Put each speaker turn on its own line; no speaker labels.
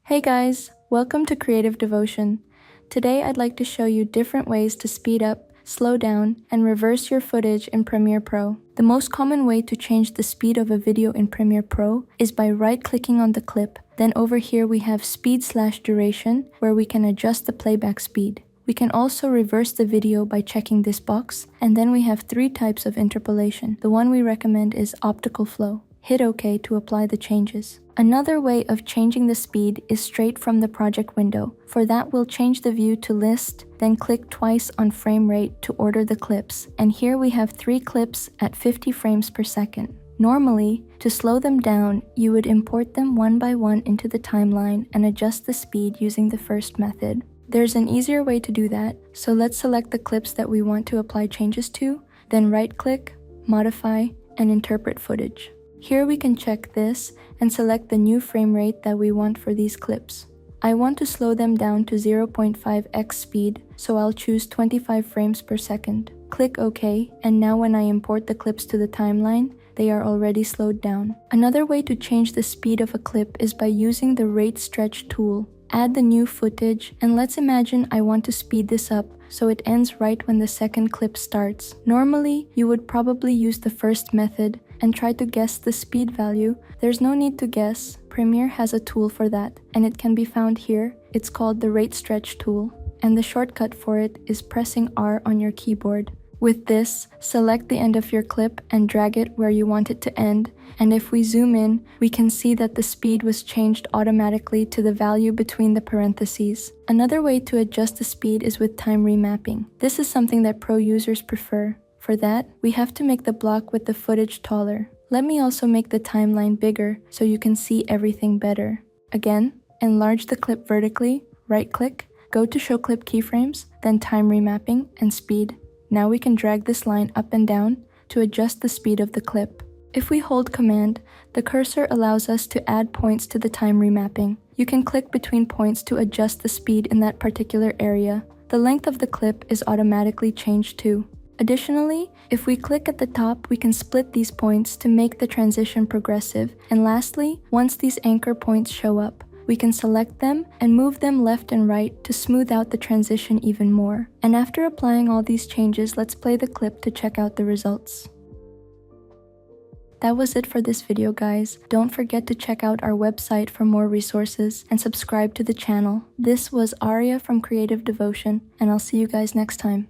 Hey guys, welcome to Creative Devotion. Today I'd like to show you different ways to speed up, slow down, and reverse your footage in Premiere Pro. The most common way to change the speed of a video in Premiere Pro is by right-clicking on the clip. Then over here we have speed/duration, where we can adjust the playback speed. We can also reverse the video by checking this box, and then we have 3 types of interpolation. The one we recommend is optical flow. Hit OK to apply the changes. Another way of changing the speed is straight from the project window. For that, we'll change the view to list, then click twice on frame rate to order the clips. And here we have 3 clips at 50 frames per second. Normally, to slow them down, you would import them one by one into the timeline and adjust the speed using the first method. There's an easier way to do that, so let's select the clips that we want to apply changes to, then right-click, modify, and interpret footage. Here we can check this and select the new frame rate that we want for these clips. I want to slow them down to 0.5x speed, so I'll choose 25 frames per second. Click OK, and now when I import the clips to the timeline, they are already slowed down. Another way to change the speed of a clip is by using the rate stretch tool. Add the new footage, and let's imagine I want to speed this up so it ends right when the second clip starts. Normally, you would probably use the first method and try to guess the speed value. There's no need to guess. Premiere has a tool for that, and it can be found here. It's called the rate stretch tool, and the shortcut for it is pressing R on your keyboard. With this, select the end of your clip and drag it where you want it to end, and if we zoom in, we can see that the speed was changed automatically to the value between the parentheses. Another way to adjust the speed is with time remapping. This is something that pro users prefer. For that, we have to make the block with the footage taller. Let me also make the timeline bigger so you can see everything better. Again, enlarge the clip vertically, right-click, go to Show Clip Keyframes, then Time Remapping and Speed. Now we can drag this line up and down to adjust the speed of the clip. If we hold Command, the cursor allows us to add points to the time remapping. You can click between points to adjust the speed in that particular area. The length of the clip is automatically changed too. Additionally, if we click at the top, we can split these points to make the transition progressive. And lastly, once these anchor points show up, we can select them and move them left and right to smooth out the transition even more. And after applying all these changes, let's play the clip to check out the results. That was it for this video, guys. Don't forget to check out our website for more resources and subscribe to the channel. This was Aria from Creative Devotion, and I'll see you guys next time.